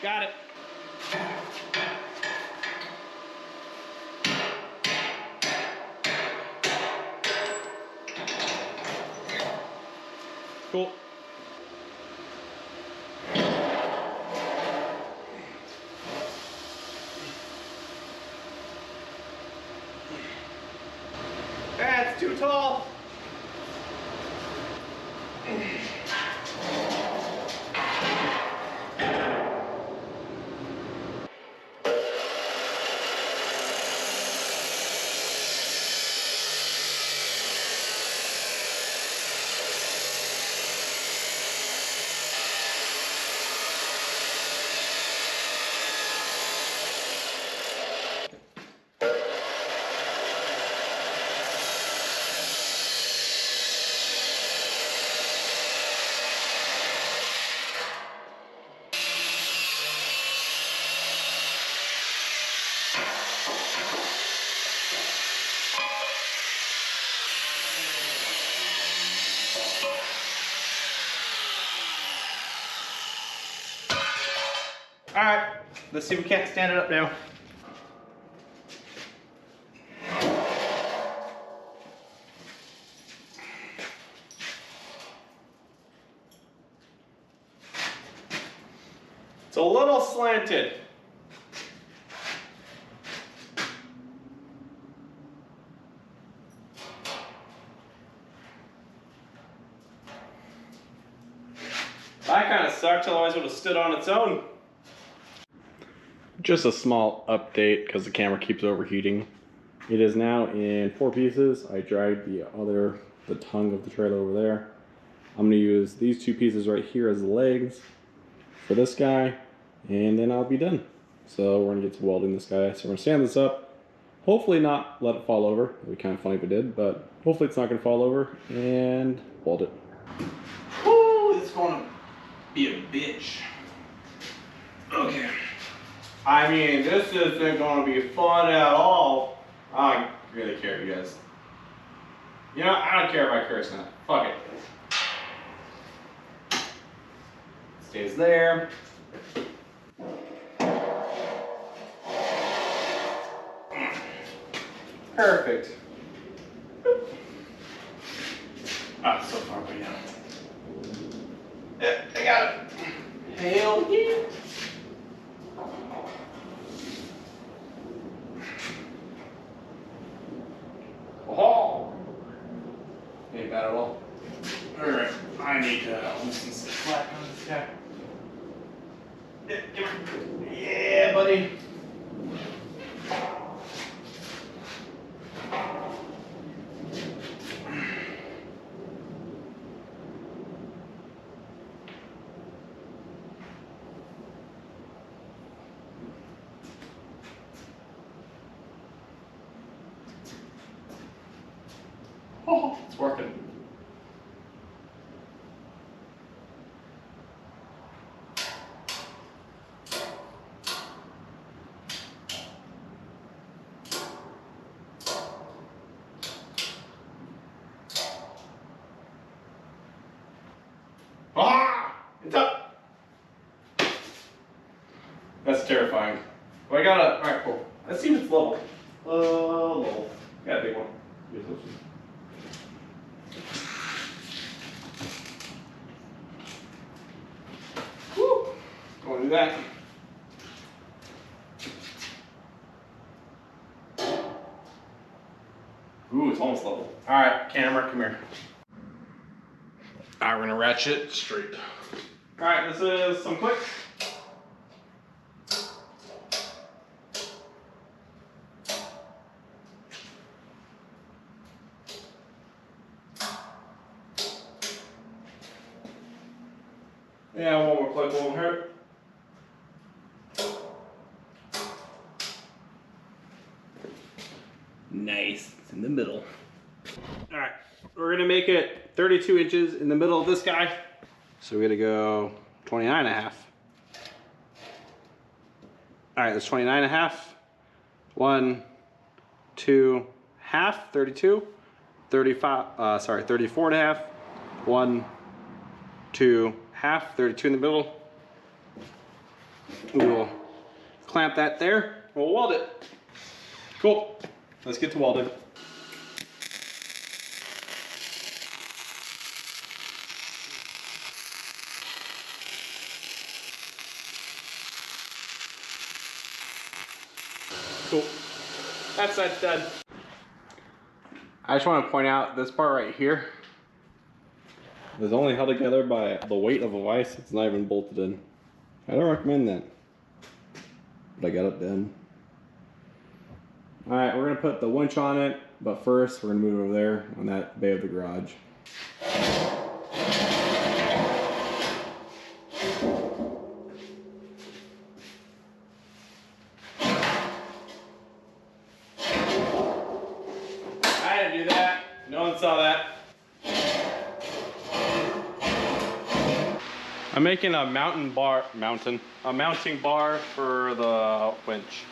got it. Cool. That's too tall. All right, let's see if we can't stand it up now. It's a little slanted. That kind of sucks, otherwise it would have stood on its own. Just a small update because the camera keeps overheating. It is now in 4 pieces. I dried the tongue of the trailer over there. I'm going to use these 2 pieces right here as the legs for this guy, and then I'll be done. So we're going to get to welding this guy. So we're going to stand this up, hopefully not let it fall over. It'd be kind of funny if it did, but hopefully it's not going to fall over, and weld it. Woo, it's going to be a bitch. Okay. I mean, this isn't going to be fun at all. I don't really care, you guys. You know, I don't care if I curse now. Fuck it. Stays there. Perfect. Ah, so far away now. Yeah, I got it. Hell yeah. Oh, ain't bad at all. Alright, I need to loosen some slack on this guy. Yeah, come here. Yeah, buddy. Oh, it's working. Ah! It's up! That's terrifying. Well, I got a. Alright, cool. Let's see if it's level. Level. Got a big one. Woo! Going to do that. Ooh, it's almost level. Alright, camera, come here. Alright, we're gonna ratchet it straight. Alright, this is some clicks. Yeah, one more click won't hurt. Nice, it's in the middle. All right, we're gonna make it 32 inches in the middle of this guy. So we're gonna go 29 and a half. All right, that's 29 and a half. 1, 2, half, 32. 34 and a half. 1, 2, half, 32 in the middle. We'll clamp that there. We'll weld it. Cool. Let's get to welding. Cool. That side's done. I just want to point out this part right here is only held together by the weight of a vise. It's not even bolted in. I don't recommend that, but I got it done. All right, we're gonna put the winch on it, but first we're gonna move it over there on that bay of the garage. I didn't do that. No one saw that. I'm making a mounting bar for the winch.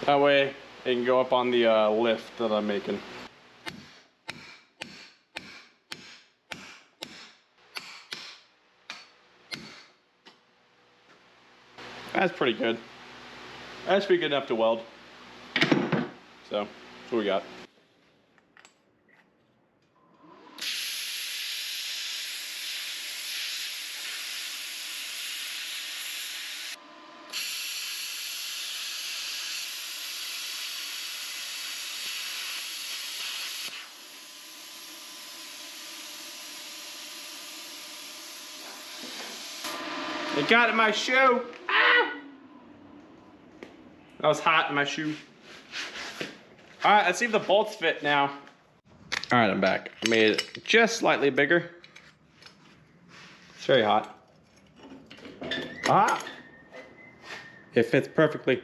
That way it can go up on the lift that I'm making. That's pretty good. That should be good enough to weld. So, that's what we got. It got in my shoe. Ah! That was hot in my shoe. All right, let's see if the bolts fit now. All right, I'm back. I made it just slightly bigger. It's very hot. Ah! It fits perfectly.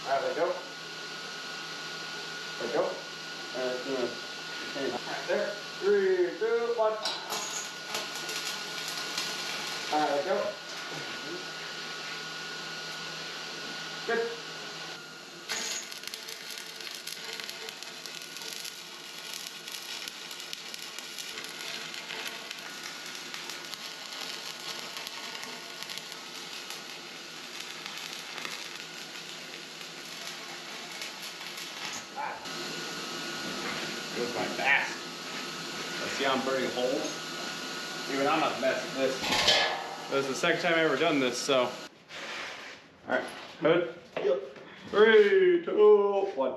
Alright, let go. Let go. Alright, there. 3, 2, 1. Alright, let go. Good. Goes by fast. Let's see how I'm burning holes. Even I'm not the best at this. This is the second time I've ever done this, so. Alright, good. Yep. 3, 2, 1.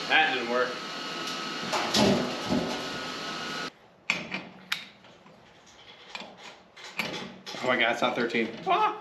That didn't work. Oh my god, it's not 13. Ah!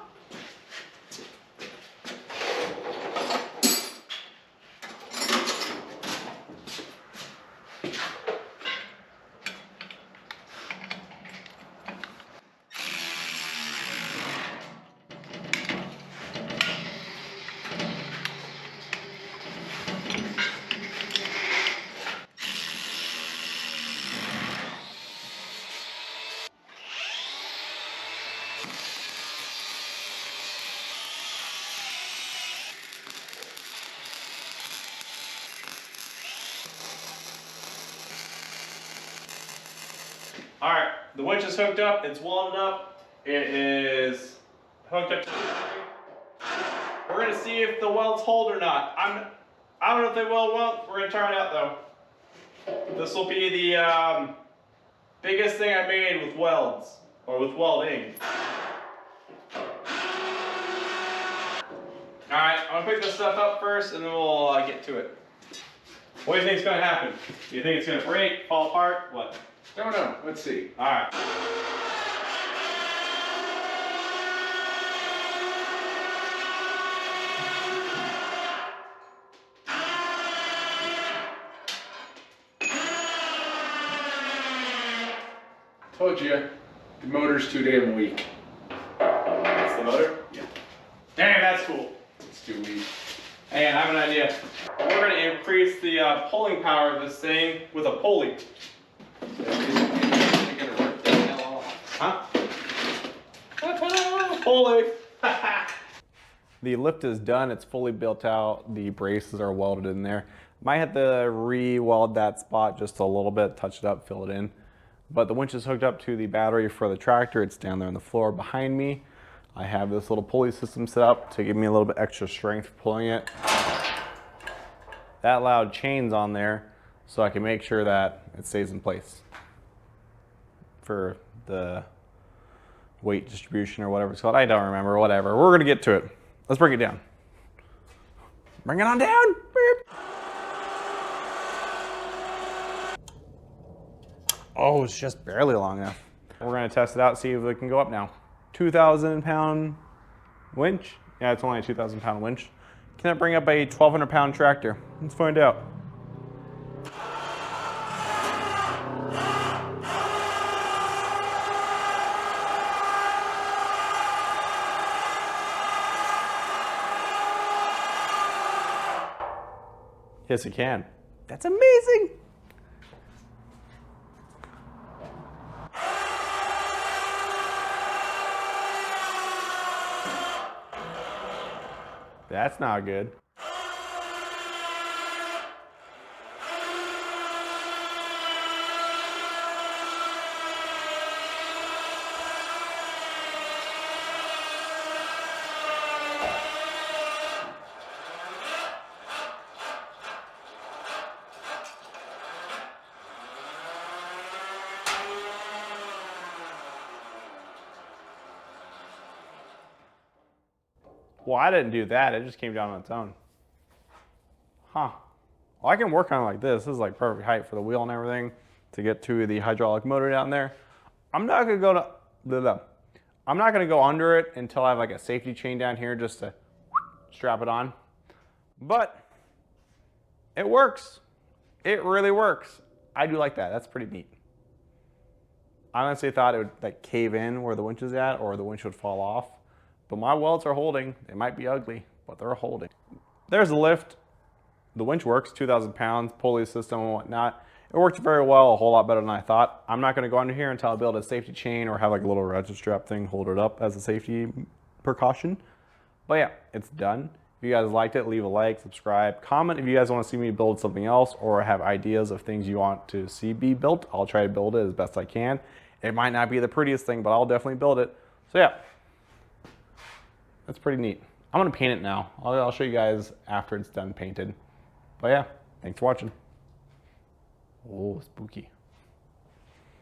All right, the winch is hooked up. It's welded up. It is hooked up to the ring. We're gonna see if the welds hold or not. I don't know if they will. Well, we're gonna try it out though. This will be the biggest thing I made with welds or with welding. All right, I'm gonna pick this stuff up first, and then we'll get to it. What do you think is gonna happen? Do you think it's gonna break, fall apart, what? Don't know. Let's see. All right. Told you, the motor's too damn weak. That's the motor? Yeah. Dang, that's cool. It's too weak. Hey, I have an idea. We're going to increase the pulling power of this thing with a pulley. Huh? Pulley. The lift is done. It's fully built out. The braces are welded in there. Might have to re-weld that spot just a little bit, touch it up, fill it in. But the winch is hooked up to the battery for the tractor. It's down there on the floor behind me. I have this little pulley system set up to give me a little bit extra strength for pulling it. That allowed chains on there so I can make sure that it stays in place for the weight distribution or whatever it's called. I don't remember, whatever. We're gonna get to it. Let's bring it down. Bring it on down. Beep. Oh, it's just barely long enough. We're gonna test it out, see if it can go up now. 2,000 pound winch. Yeah, it's only a 2,000 pound winch. Can it bring up a 1,200 pound tractor? Let's find out. Yes, it can. That's amazing. That's not good. Well, I didn't do that. It just came down on its own. Huh. Well, I can work on it like this. This is like perfect height for the wheel and everything to get to the hydraulic motor down there. I'm not gonna go I'm not gonna go under it until I have like a safety chain down here just to strap it on. But it works. It really works. I do like that. That's pretty neat. I honestly thought it would like cave in where the winch is at, or the winch would fall off. But my welds are holding. They might be ugly, but they're holding. There's the lift. The winch works, 2,000 pounds, pulley system and whatnot. It worked very well, a whole lot better than I thought. I'm not gonna go under here until I build a safety chain or have like a little ratchet strap thing, hold it up as a safety precaution. But yeah, it's done. If you guys liked it, leave a like, subscribe, comment if you guys wanna see me build something else or have ideas of things you want to see be built. I'll try to build it as best I can. It might not be the prettiest thing, but I'll definitely build it. So yeah. That's pretty neat. I'm gonna paint it now. I'll show you guys after it's done painted. But yeah, thanks for watching. Oh, spooky.